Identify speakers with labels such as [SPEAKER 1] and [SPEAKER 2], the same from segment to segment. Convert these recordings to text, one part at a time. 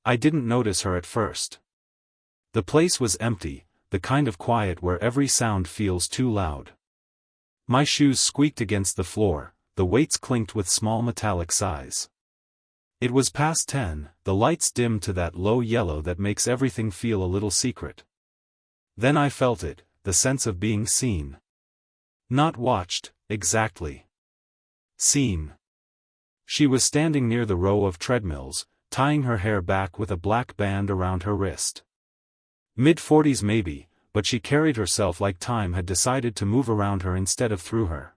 [SPEAKER 1] I didn't notice her at first. The place was empty, the kind of quiet where every sound feels too loud. My shoes squeaked against the floor, the weights clinked with small metallic sighs. It was past 10, the lights dimmed to that low yellow that makes everything feel a little secret. Then I felt it, the sense of being seen. Not watched, exactly. Seen. She was standing near the row of treadmills, tying her hair back with a black band around her wrist. Mid-40s maybe, but she carried herself like time had decided to move around her instead of through her.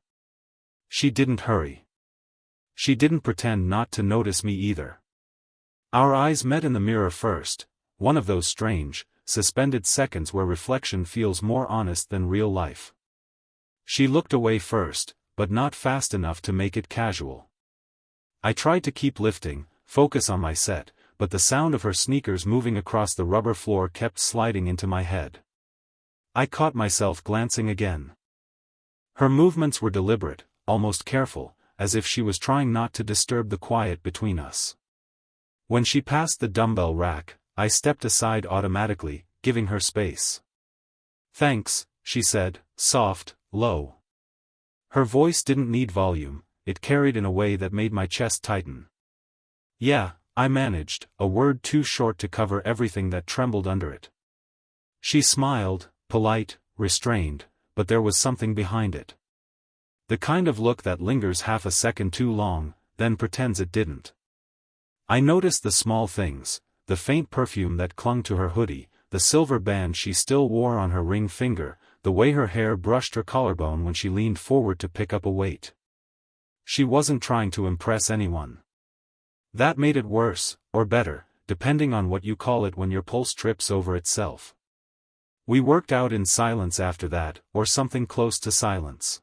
[SPEAKER 1] She didn't hurry. She didn't pretend not to notice me either. Our eyes met in the mirror first, one of those strange, suspended seconds where reflection feels more honest than real life. She looked away first, but not fast enough to make it casual. I tried to keep lifting, focus on my set, but the sound of her sneakers moving across the rubber floor kept sliding into my head. I caught myself glancing again. Her movements were deliberate, almost careful, as if she was trying not to disturb the quiet between us. When she passed the dumbbell rack, I stepped aside automatically, giving her space. "Thanks," she said, soft, low. Her voice didn't need volume, it carried in a way that made my chest tighten. "Yeah," I managed, a word too short to cover everything that trembled under it. She smiled, polite, restrained, but there was something behind it. The kind of look that lingers half a second too long, then pretends it didn't. I noticed the small things, the faint perfume that clung to her hoodie, the silver band she still wore on her ring finger, the way her hair brushed her collarbone when she leaned forward to pick up a weight. She wasn't trying to impress anyone. That made it worse, or better, depending on what you call it when your pulse trips over itself. We worked out in silence after that, or something close to silence.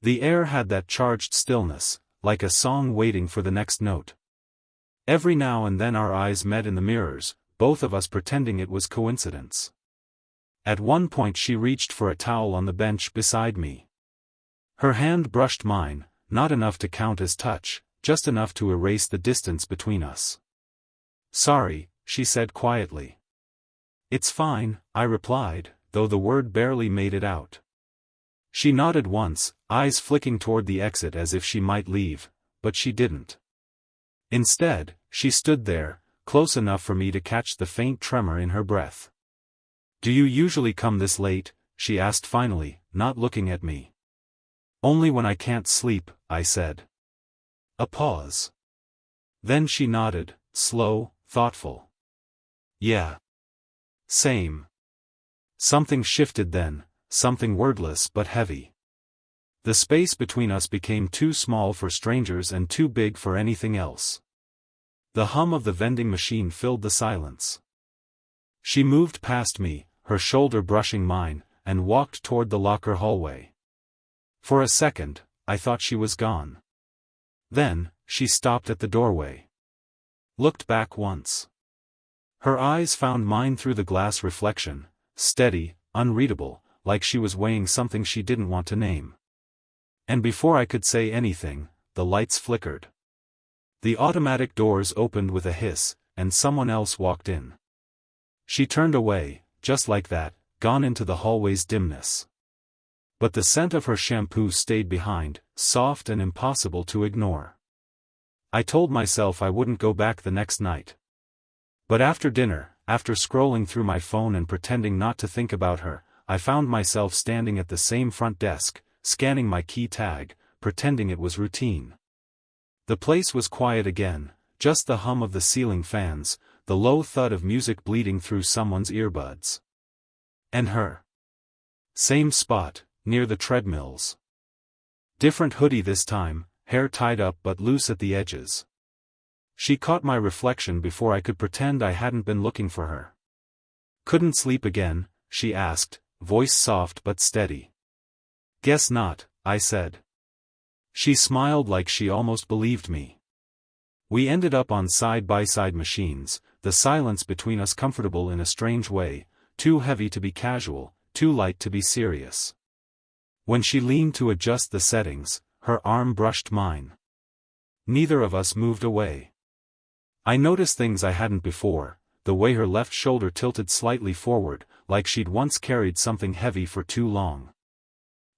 [SPEAKER 1] The air had that charged stillness, like a song waiting for the next note. Every now and then our eyes met in the mirrors, both of us pretending it was coincidence. At one point she reached for a towel on the bench beside me. Her hand brushed mine, not enough to count as touch, just enough to erase the distance between us. "Sorry," she said quietly. "It's fine," I replied, though the word barely made it out. She nodded once, eyes flicking toward the exit as if she might leave, but she didn't. Instead, she stood there, close enough for me to catch the faint tremor in her breath. "Do you usually come this late?" she asked finally, not looking at me. "Only when I can't sleep," I said. A pause. Then she nodded, slow, thoughtful. "Yeah. Same." Something shifted then, something wordless but heavy. The space between us became too small for strangers and too big for anything else. The hum of the vending machine filled the silence. She moved past me, her shoulder brushing mine, and walked toward the locker hallway. For a second, I thought she was gone. Then, she stopped at the doorway. Looked back once. Her eyes found mine through the glass reflection, steady, unreadable, like she was weighing something she didn't want to name. And before I could say anything, the lights flickered. The automatic doors opened with a hiss, and someone else walked in. She turned away, just like that, gone into the hallway's dimness. But the scent of her shampoo stayed behind, soft and impossible to ignore. I told myself I wouldn't go back the next night. But after dinner, after scrolling through my phone and pretending not to think about her, I found myself standing at the same front desk, scanning my key tag, pretending it was routine. The place was quiet again, just the hum of the ceiling fans, the low thud of music bleeding through someone's earbuds. And her. Same spot, near the treadmills. Different hoodie this time, hair tied up but loose at the edges. She caught my reflection before I could pretend I hadn't been looking for her. "Couldn't sleep again?" she asked, voice soft but steady. "Guess not," I said. She smiled like she almost believed me. We ended up on side-by-side machines, the silence between us comfortable in a strange way, too heavy to be casual, too light to be serious. When she leaned to adjust the settings, her arm brushed mine. Neither of us moved away. I noticed things I hadn't before, the way her left shoulder tilted slightly forward, like she'd once carried something heavy for too long.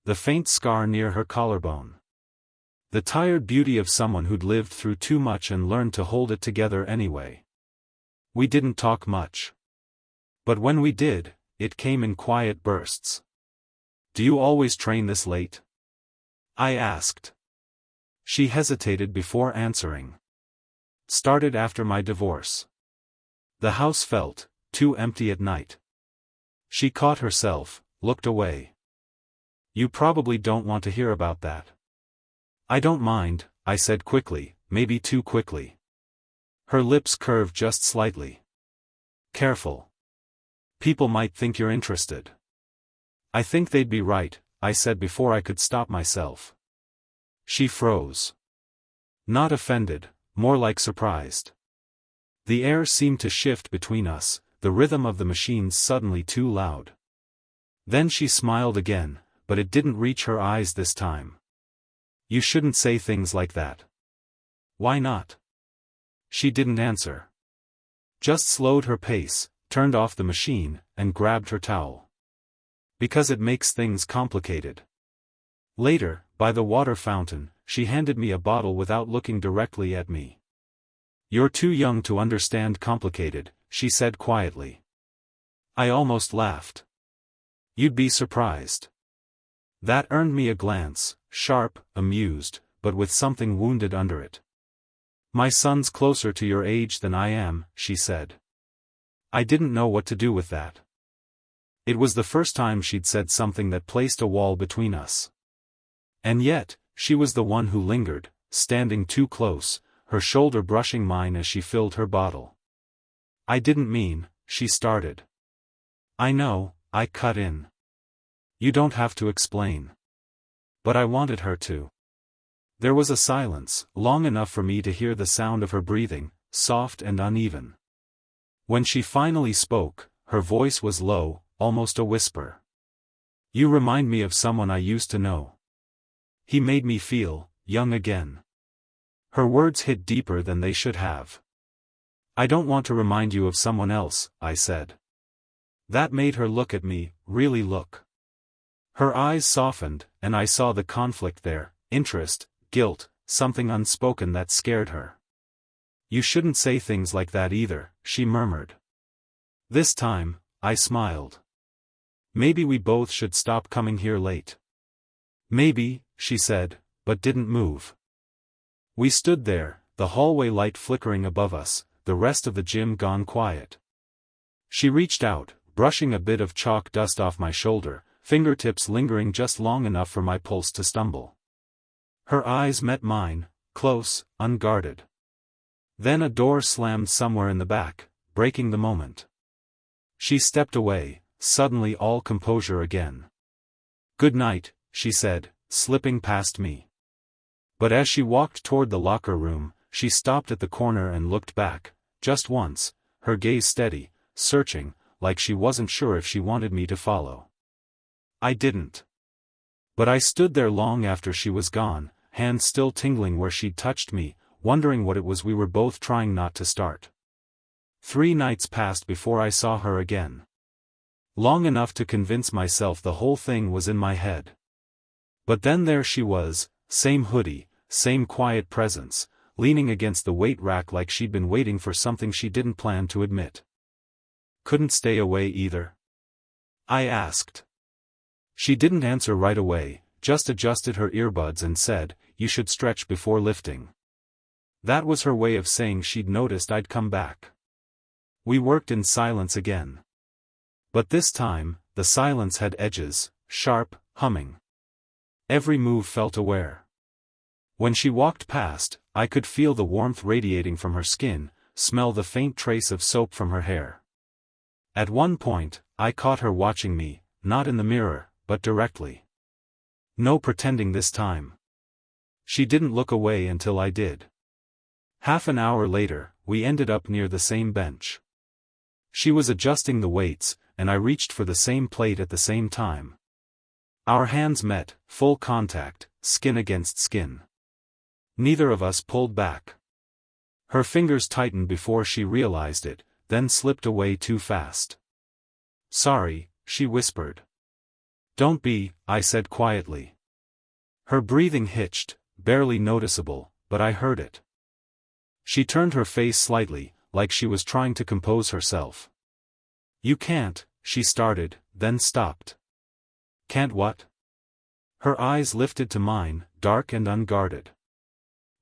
[SPEAKER 1] The faint scar near her collarbone. The tired beauty of someone who'd lived through too much and learned to hold it together anyway. We didn't talk much. But when we did, it came in quiet bursts. "Do you always train this late?" I asked. She hesitated before answering. "Started after my divorce. The house felt too empty at night." She caught herself, looked away. "You probably don't want to hear about that." "I don't mind," I said quickly, maybe too quickly. Her lips curved just slightly. "Careful. People might think you're interested." "I think they'd be right," I said before I could stop myself. She froze. Not offended, more like surprised. The air seemed to shift between us, the rhythm of the machines suddenly too loud. Then she smiled again, but it didn't reach her eyes this time. "You shouldn't say things like that." "Why not?" She didn't answer. Just slowed her pace, turned off the machine, and grabbed her towel. "Because it makes things complicated." Later, by the water fountain, she handed me a bottle without looking directly at me. "You're too young to understand complicated," she said quietly. I almost laughed. "You'd be surprised." That earned me a glance, sharp, amused, but with something wounded under it. "My son's closer to your age than I am," she said. I didn't know what to do with that. It was the first time she'd said something that placed a wall between us. And yet, she was the one who lingered, standing too close, her shoulder brushing mine as she filled her bottle. "I didn't mean," she started. "I know," I cut in. "You don't have to explain." But I wanted her to. There was a silence, long enough for me to hear the sound of her breathing, soft and uneven. When she finally spoke, her voice was low, almost a whisper. "You remind me of someone I used to know. He made me feel young again." Her words hit deeper than they should have. "I don't want to remind you of someone else," I said. That made her look at me, really look. Her eyes softened, and I saw the conflict there, interest, guilt, something unspoken that scared her. "You shouldn't say things like that either," she murmured. This time, I smiled. "Maybe we both should stop coming here late." "Maybe," she said, but didn't move. We stood there, the hallway light flickering above us, the rest of the gym gone quiet. She reached out, brushing a bit of chalk dust off my shoulder, fingertips lingering just long enough for my pulse to stumble. Her eyes met mine, close, unguarded. Then a door slammed somewhere in the back, breaking the moment. She stepped away, suddenly all composure again. "Good night," she said, slipping past me. But as she walked toward the locker room, she stopped at the corner and looked back, just once, her gaze steady, searching, like she wasn't sure if she wanted me to follow. I didn't. But I stood there long after she was gone, hands still tingling where she'd touched me, wondering what it was we were both trying not to start. 3 nights passed before I saw her again. Long enough to convince myself the whole thing was in my head. But then there she was, same hoodie, same quiet presence, leaning against the weight rack like she'd been waiting for something she didn't plan to admit. "Couldn't stay away either?" I asked. She didn't answer right away, just adjusted her earbuds and said, "You should stretch before lifting." That was her way of saying she'd noticed I'd come back. We worked in silence again. But this time, the silence had edges, sharp, humming. Every move felt aware. When she walked past, I could feel the warmth radiating from her skin, smell the faint trace of soap from her hair. At one point, I caught her watching me, not in the mirror, but directly. No pretending this time. She didn't look away until I did. Half an hour later, we ended up near the same bench. She was adjusting the weights, and I reached for the same plate at the same time. Our hands met, full contact, skin against skin. Neither of us pulled back. Her fingers tightened before she realized it, then slipped away too fast. "Sorry," she whispered. "Don't be," I said quietly. Her breathing hitched, barely noticeable, but I heard it. She turned her face slightly, like she was trying to compose herself. "You can't," she started, then stopped. "Can't what?" Her eyes lifted to mine, dark and unguarded.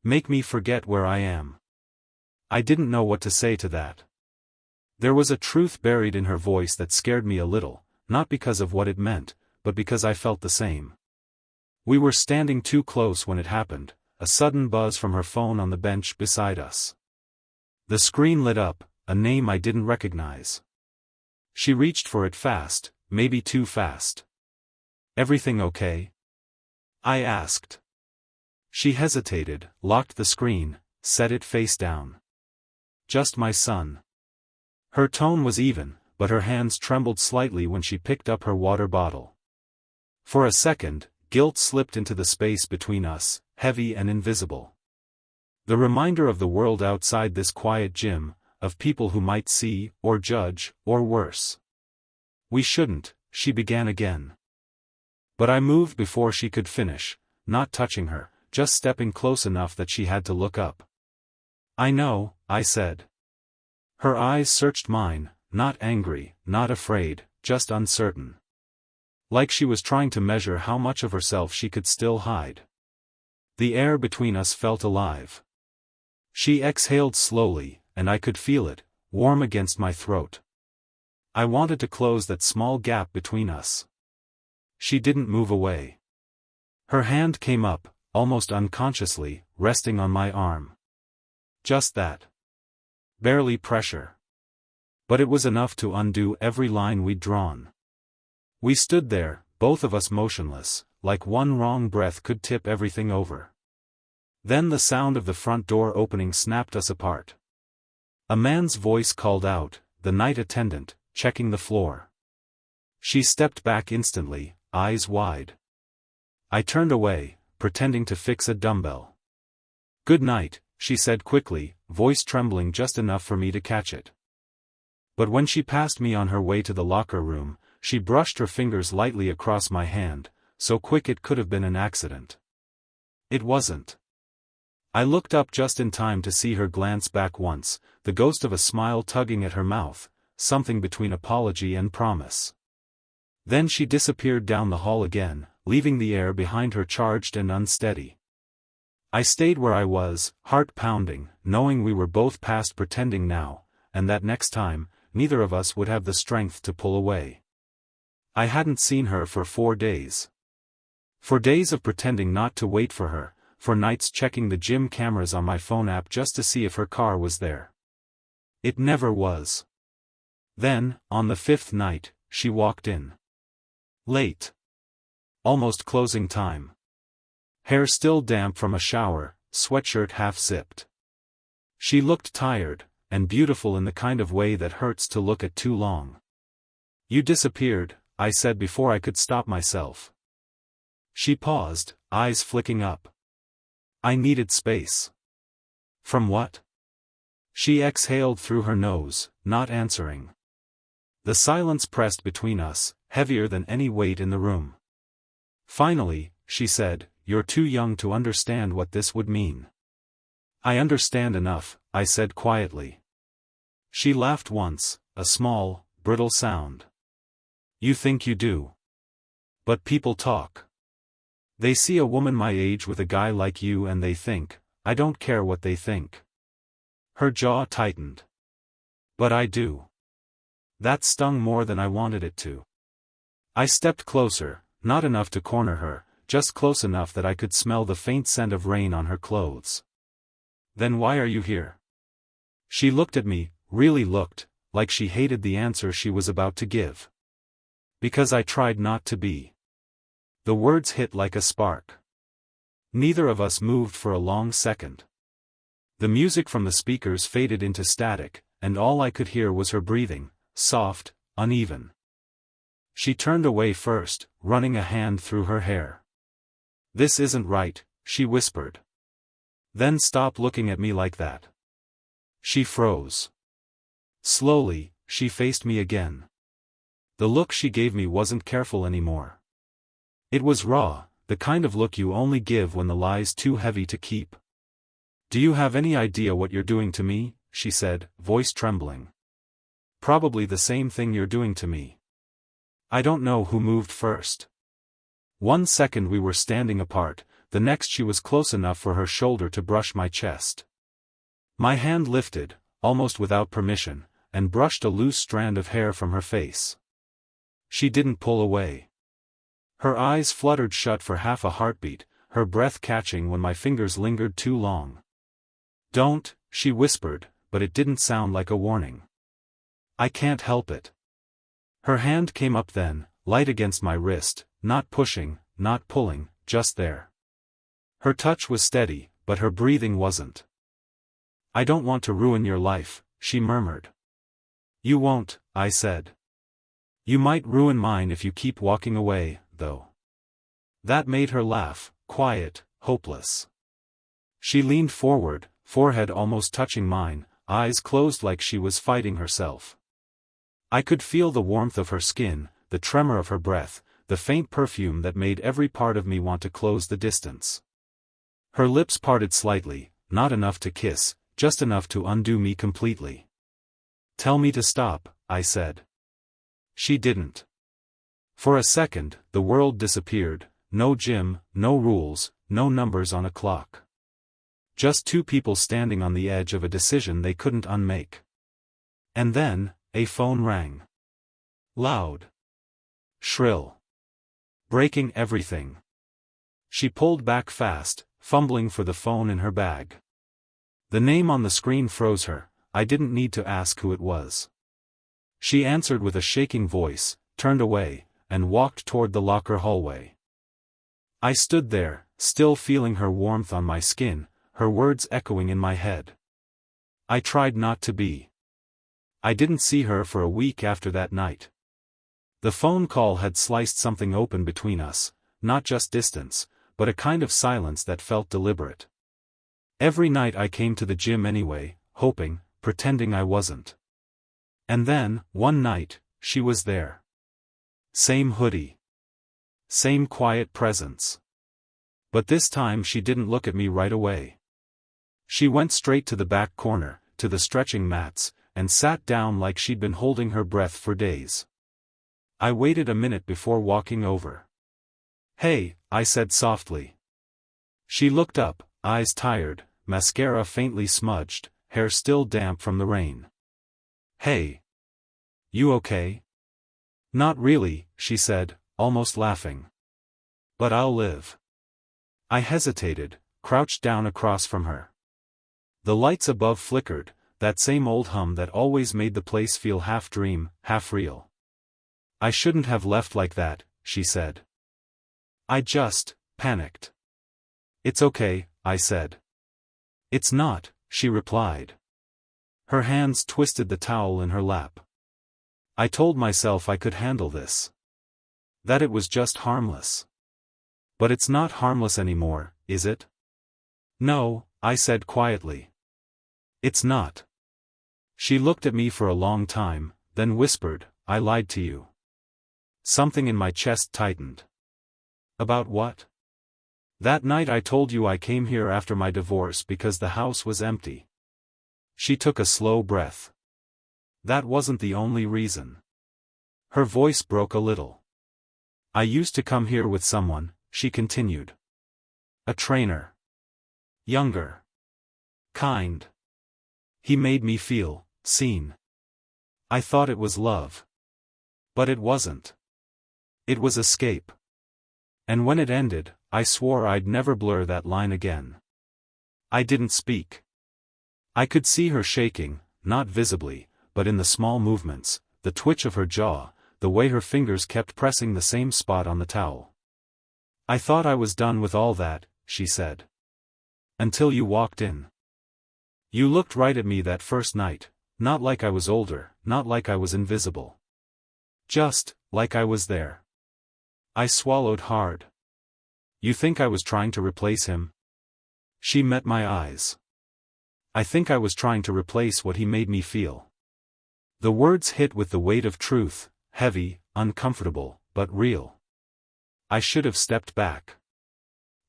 [SPEAKER 1] "Make me forget where I am." I didn't know what to say to that. There was a truth buried in her voice that scared me a little, not because of what it meant, but because I felt the same. We were standing too close when it happened, a sudden buzz from her phone on the bench beside us. The screen lit up, a name I didn't recognize. She reached for it fast, maybe too fast. "Everything okay?" I asked. She hesitated, locked the screen, set it face down. "Just my son." Her tone was even, but her hands trembled slightly when she picked up her water bottle. For a second, guilt slipped into the space between us, heavy and invisible. The reminder of the world outside this quiet gym, of people who might see, or judge, or worse. "We shouldn't," she began again. But I moved before she could finish, not touching her, just stepping close enough that she had to look up. "I know," I said. Her eyes searched mine, not angry, not afraid, just uncertain. Like she was trying to measure how much of herself she could still hide. The air between us felt alive. She exhaled slowly, and I could feel it, warm against my throat. I wanted to close that small gap between us. She didn't move away. Her hand came up, almost unconsciously, resting on my arm. Just that. Barely pressure. But it was enough to undo every line we'd drawn. We stood there, both of us motionless, like one wrong breath could tip everything over. Then the sound of the front door opening snapped us apart. A man's voice called out, the night attendant, checking the floor. She stepped back instantly, eyes wide. I turned away, pretending to fix a dumbbell. "Good night," she said quickly, voice trembling just enough for me to catch it. But when she passed me on her way to the locker room, she brushed her fingers lightly across my hand, so quick it could have been an accident. It wasn't. I looked up just in time to see her glance back once, the ghost of a smile tugging at her mouth, something between apology and promise. Then she disappeared down the hall again, leaving the air behind her charged and unsteady. I stayed where I was, heart pounding, knowing we were both past pretending now, and that next time, neither of us would have the strength to pull away. I hadn't seen her for 4 days. For days of pretending not to wait for her, for nights checking the gym cameras on my phone app just to see if her car was there. It never was. Then, on the 5th night, she walked in. Late. Almost closing time. Hair still damp from a shower, sweatshirt half-zipped. She looked tired, and beautiful in the kind of way that hurts to look at too long. "You disappeared," I said before I could stop myself. She paused, eyes flicking up. "I needed space." "From what?" She exhaled through her nose, not answering. The silence pressed between us, heavier than any weight in the room. Finally, she said, "You're too young to understand what this would mean." "I understand enough," I said quietly. She laughed once, a small, brittle sound. "You think you do. But people talk. They see a woman my age with a guy like you and they think, I don't care what they think." Her jaw tightened. "But I do." That stung more than I wanted it to. I stepped closer, not enough to corner her, just close enough that I could smell the faint scent of rain on her clothes. "Then why are you here?" She looked at me, really looked, like she hated the answer she was about to give. "Because I tried not to be." The words hit like a spark. Neither of us moved for a long second. The music from the speakers faded into static, and all I could hear was her breathing, soft, uneven. She turned away first, running a hand through her hair. "This isn't right," she whispered. "Then stop looking at me like that." She froze. Slowly, she faced me again. The look she gave me wasn't careful anymore. It was raw, the kind of look you only give when the lie's too heavy to keep. "Do you have any idea what you're doing to me?" she said, voice trembling. "Probably the same thing you're doing to me. I don't know who moved first." 1 second we were standing apart, the next she was close enough for her shoulder to brush my chest. My hand lifted, almost without permission, and brushed a loose strand of hair from her face. She didn't pull away. Her eyes fluttered shut for half a heartbeat, her breath catching when my fingers lingered too long. "Don't," she whispered, but it didn't sound like a warning. "I can't help it." Her hand came up then, light against my wrist, not pushing, not pulling, just there. Her touch was steady, but her breathing wasn't. "I don't want to ruin your life," she murmured. "You won't," I said. "You might ruin mine if you keep walking away, though." That made her laugh, quiet, hopeless. She leaned forward, forehead almost touching mine, eyes closed like she was fighting herself. I could feel the warmth of her skin, the tremor of her breath, the faint perfume that made every part of me want to close the distance. Her lips parted slightly, not enough to kiss, just enough to undo me completely. "Tell me to stop," I said. She didn't. For a second, the world disappeared, no gym, no rules, no numbers on a clock. Just two people standing on the edge of a decision they couldn't unmake. And then, a phone rang. Loud. Shrill. Breaking everything. She pulled back fast, fumbling for the phone in her bag. The name on the screen froze her. I didn't need to ask who it was. She answered with a shaking voice, turned away, and walked toward the locker hallway. I stood there, still feeling her warmth on my skin, her words echoing in my head. I tried not to be. I didn't see her for a week after that night. The phone call had sliced something open between us, not just distance, but a kind of silence that felt deliberate. Every night I came to the gym anyway, hoping, pretending I wasn't. And then, one night, she was there. Same hoodie. Same quiet presence. But this time she didn't look at me right away. She went straight to the back corner, to the stretching mats, and sat down like she'd been holding her breath for days. I waited a minute before walking over. "Hey," I said softly. She looked up, eyes tired, mascara faintly smudged, hair still damp from the rain. "Hey. You okay?" "Not really," she said, almost laughing. "But I'll live." I hesitated, crouched down across from her. The lights above flickered, that same old hum that always made the place feel half dream, half real. "I shouldn't have left like that," she said. I just panicked. "It's okay," I said. "It's not," she replied. Her hands twisted the towel in her lap. I told myself I could handle this. That it was just harmless. But it's not harmless anymore, is it? "No," I said quietly. "It's not." She looked at me for a long time, then whispered, "I lied to you." Something in my chest tightened. "About what?" "That night I told you I came here after my divorce because the house was empty." She took a slow breath. "That wasn't the only reason." Her voice broke a little. "I used to come here with someone," she continued. "A trainer. Younger. Kind. He made me feel seen. I thought it was love. But it wasn't. It was escape. And when it ended, I swore I'd never blur that line again." I didn't speak. I could see her shaking, not visibly, but in the small movements, the twitch of her jaw, the way her fingers kept pressing the same spot on the towel. "I thought I was done with all that," she said. "Until you walked in. You looked right at me that first night, not like I was older, not like I was invisible. Just like I was there." I swallowed hard. "You think I was trying to replace him?" She met my eyes. I think I was trying to replace what he made me feel. The words hit with the weight of truth, heavy, uncomfortable, but real. I should have stepped back.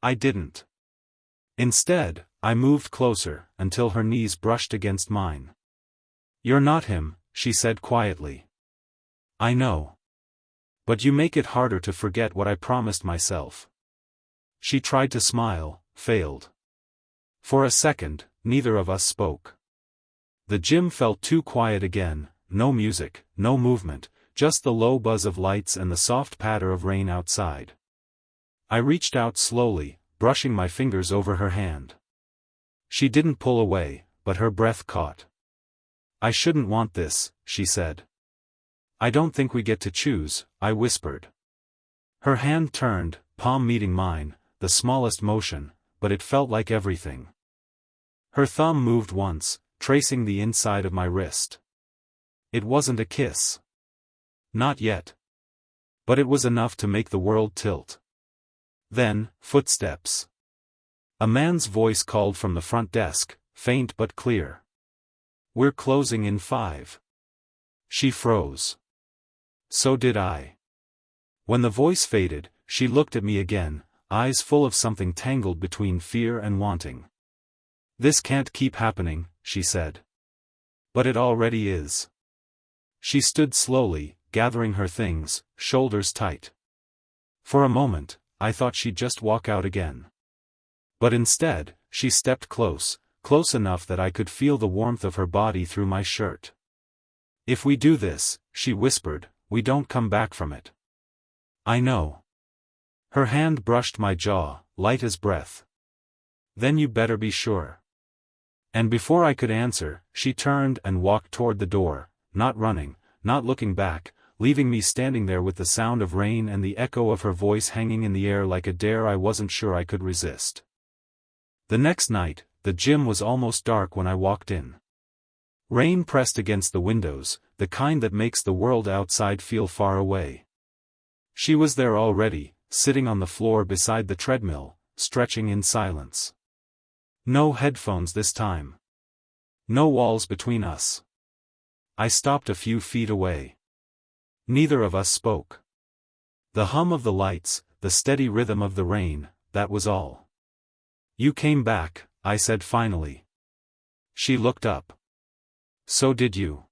[SPEAKER 1] I didn't. Instead, I moved closer, until her knees brushed against mine. "You're not him," she said quietly. "I know. But you make it harder to forget what I promised myself." She tried to smile, failed. For a second, neither of us spoke. The gym felt too quiet again, no music, no movement, just the low buzz of lights and the soft patter of rain outside. I reached out slowly, brushing my fingers over her hand. She didn't pull away, but her breath caught. "I shouldn't want this," she said. "I don't think we get to choose," I whispered. Her hand turned, palm meeting mine, the smallest motion, but it felt like everything. Her thumb moved once, tracing the inside of my wrist. It wasn't a kiss. Not yet. But it was enough to make the world tilt. Then, footsteps. A man's voice called from the front desk, faint but clear. "We're closing in 5. She froze. So did I. When the voice faded, she looked at me again, eyes full of something tangled between fear and wanting. "This can't keep happening," she said. "But it already is." She stood slowly, gathering her things, shoulders tight. For a moment, I thought she'd just walk out again. But instead, she stepped close enough that I could feel the warmth of her body through my shirt. "If we do this," she whispered, "we don't come back from it." "I know." Her hand brushed my jaw, light as breath. "Then you better be sure." And before I could answer, she turned and walked toward the door, not running, not looking back, leaving me standing there with the sound of rain and the echo of her voice hanging in the air like a dare I wasn't sure I could resist. The next night, the gym was almost dark when I walked in. Rain pressed against the windows, the kind that makes the world outside feel far away. She was there already, sitting on the floor beside the treadmill, stretching in silence. No headphones this time. No walls between us. I stopped a few feet away. Neither of us spoke. The hum of the lights, the steady rhythm of the rain, that was all. "You came back," I said finally. She looked up. "So did you."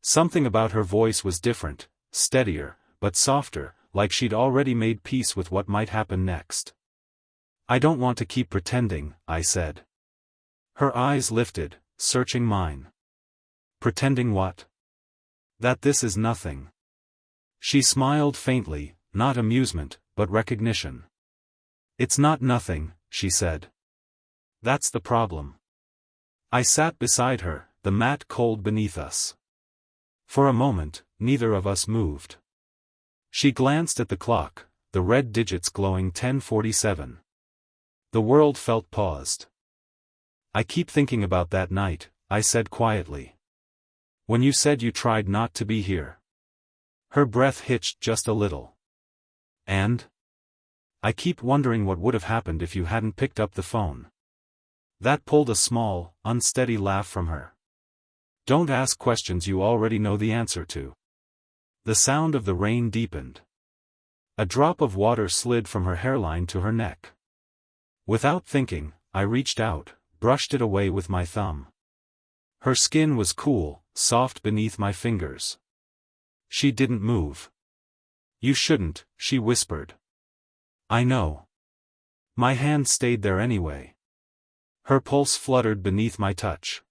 [SPEAKER 1] Something about her voice was different, steadier, but softer, like she'd already made peace with what might happen next. "I don't want to keep pretending," I said. Her eyes lifted, searching mine. "Pretending what?" "That this is nothing." She smiled faintly, not amusement, but recognition. "It's not nothing," she said. "That's the problem." I sat beside her, the mat cold beneath us. For a moment, neither of us moved. She glanced at the clock, the red digits glowing 10:47. The world felt paused. "I keep thinking about that night," I said quietly. "When you said you tried not to be here." Her breath hitched just a little. "And? I keep wondering what would have happened if you hadn't picked up the phone." That pulled a small, unsteady laugh from her. "Don't ask questions you already know the answer to." The sound of the rain deepened. A drop of water slid from her hairline to her neck. Without thinking, I reached out, brushed it away with my thumb. Her skin was cool, soft beneath my fingers. She didn't move. "You shouldn't," she whispered. "I know." My hand stayed there anyway. Her pulse fluttered beneath my touch.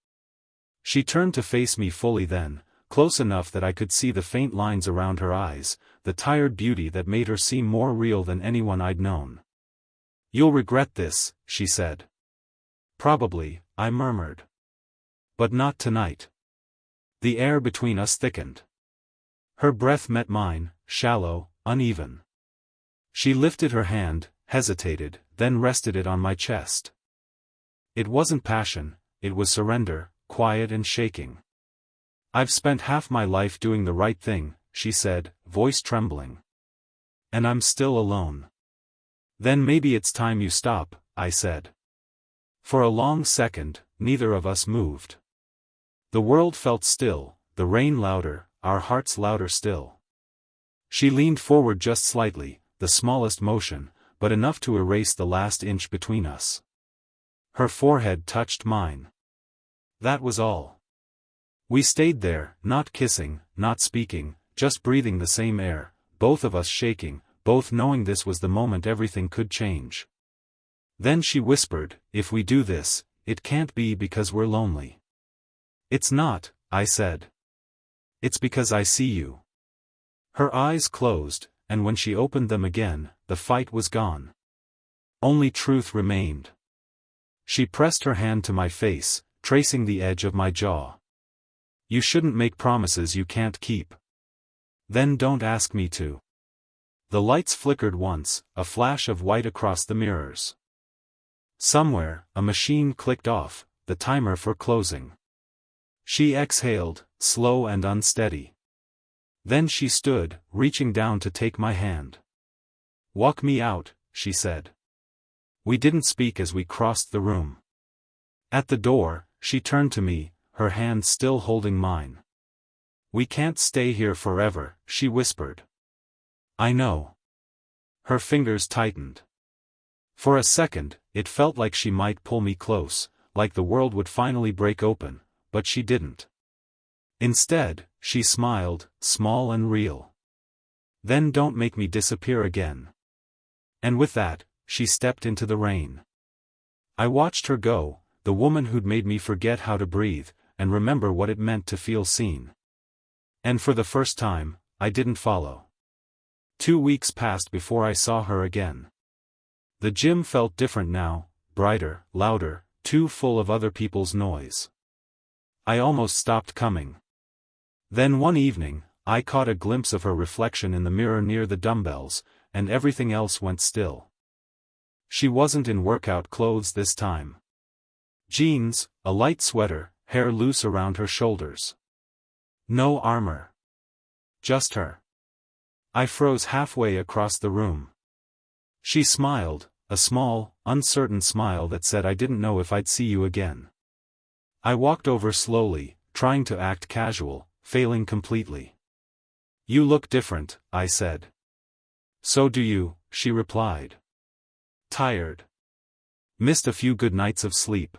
[SPEAKER 1] She turned to face me fully then, close enough that I could see the faint lines around her eyes, the tired beauty that made her seem more real than anyone I'd known. "You'll regret this," she said. "Probably," I murmured. "But not tonight." The air between us thickened. Her breath met mine, shallow, uneven. She lifted her hand, hesitated, then rested it on my chest. It wasn't passion, it was surrender, quiet and shaking. "I've spent half my life doing the right thing," she said, voice trembling. "And I'm still alone." "Then maybe it's time you stop," I said. For a long second, neither of us moved. The world felt still, the rain louder, our hearts louder still. She leaned forward just slightly, the smallest motion, but enough to erase the last inch between us. Her forehead touched mine. That was all. We stayed there, not kissing, not speaking, just breathing the same air, both of us shaking, both knowing this was the moment everything could change. Then she whispered, "If we do this, it can't be because we're lonely." "It's not," I said. "It's because I see you." Her eyes closed, and when she opened them again, the fight was gone. Only truth remained. She pressed her hand to my face, tracing the edge of my jaw. "You shouldn't make promises you can't keep. Then don't ask me to." The lights flickered once, a flash of white across the mirrors. Somewhere, a machine clicked off, the timer for closing. She exhaled, slow and unsteady. Then she stood, reaching down to take my hand. "Walk me out," she said. We didn't speak as we crossed the room. At the door, she turned to me, her hand still holding mine. "We can't stay here forever," she whispered. "I know." Her fingers tightened. For a second, it felt like she might pull me close, like the world would finally break open, but she didn't. Instead, she smiled, small and real. "Then don't make me disappear again." And with that, she stepped into the rain. I watched her go, the woman who'd made me forget how to breathe, and remember what it meant to feel seen. And for the first time, I didn't follow. 2 weeks passed before I saw her again. The gym felt different now, brighter, louder, too full of other people's noise. I almost stopped coming. Then one evening, I caught a glimpse of her reflection in the mirror near the dumbbells, and everything else went still. She wasn't in workout clothes this time. Jeans, a light sweater, hair loose around her shoulders. No armor. Just her. I froze halfway across the room. She smiled, a small, uncertain smile that said I didn't know if I'd see you again. I walked over slowly, trying to act casual, failing completely. "You look different," I said. "So do you," she replied. "Tired. Missed a few good nights of sleep."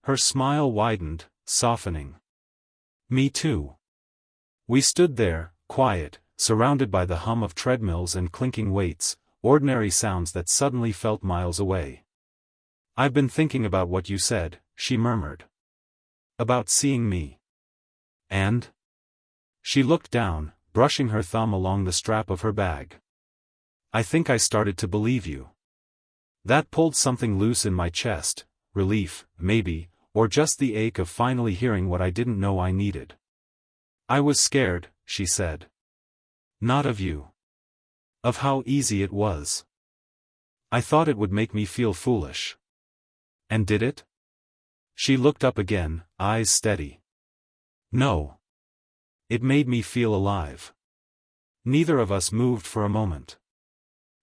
[SPEAKER 1] Her smile widened, softening. "Me too." We stood there, quiet, surrounded by the hum of treadmills and clinking weights, ordinary sounds that suddenly felt miles away. "I've been thinking about what you said," she murmured. "About seeing me." "And?" She looked down, brushing her thumb along the strap of her bag. "I think I started to believe you." That pulled something loose in my chest, relief, maybe, or just the ache of finally hearing what I didn't know I needed. "I was scared," she said. "Not of you. Of how easy it was. I thought it would make me feel foolish." "And did it?" She looked up again, eyes steady. "No. It made me feel alive." Neither of us moved for a moment.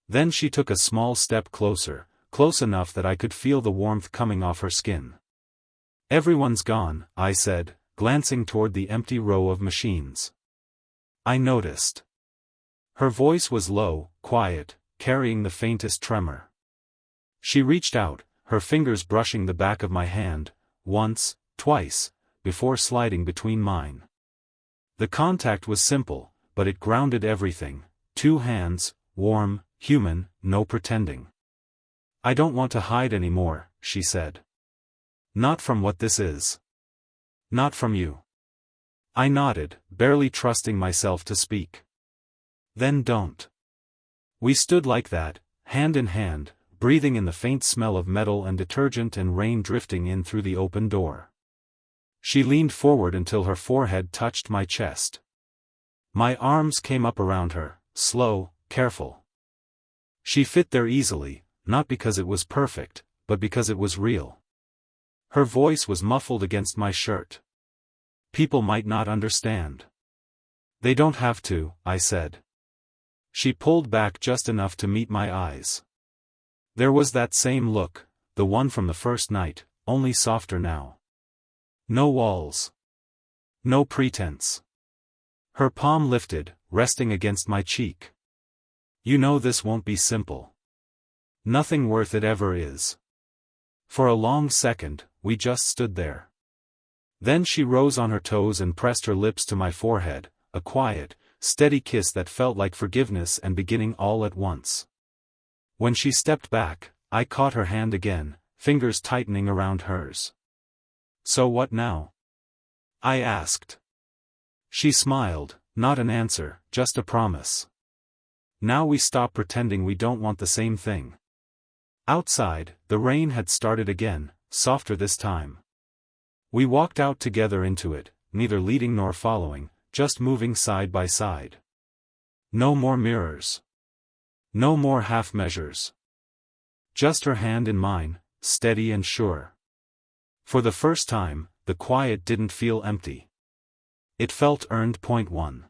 [SPEAKER 1] Then she took a small step closer, close enough that I could feel the warmth coming off her skin. "Everyone's gone," I said, glancing toward the empty row of machines. I noticed. Her voice was low, quiet, carrying the faintest tremor. She reached out, her fingers brushing the back of my hand, once, twice, before sliding between mine. The contact was simple, but it grounded everything. 2 hands, warm, human, no pretending. "I don't want to hide anymore," she said. "Not from what this is. Not from you." I nodded, barely trusting myself to speak. "Then don't." We stood like that, hand in hand, breathing in the faint smell of metal and detergent and rain drifting in through the open door. She leaned forward until her forehead touched my chest. My arms came up around her, slow, careful. She fit there easily, not because it was perfect, but because it was real. Her voice was muffled against my shirt. "People might not understand." "They don't have to," I said. She pulled back just enough to meet my eyes. There was that same look, the one from the first night, only softer now. No walls. No pretense. Her palm lifted, resting against my cheek. You know this won't be simple. Nothing worth it ever is. For a long second, we just stood there. Then she rose on her toes and pressed her lips to my forehead, a quiet, steady kiss that felt like forgiveness and beginning all at once. When she stepped back, I caught her hand again, fingers tightening around hers. So what now? I asked. She smiled, not an answer, just a promise. Now we stop pretending we don't want the same thing. Outside, the rain had started again, softer this time. We walked out together into it, neither leading nor following, just moving side by side. No more mirrors. No more half measures. Just her hand in mine, steady and sure. For the first time, the quiet didn't feel empty. It felt earned. 1.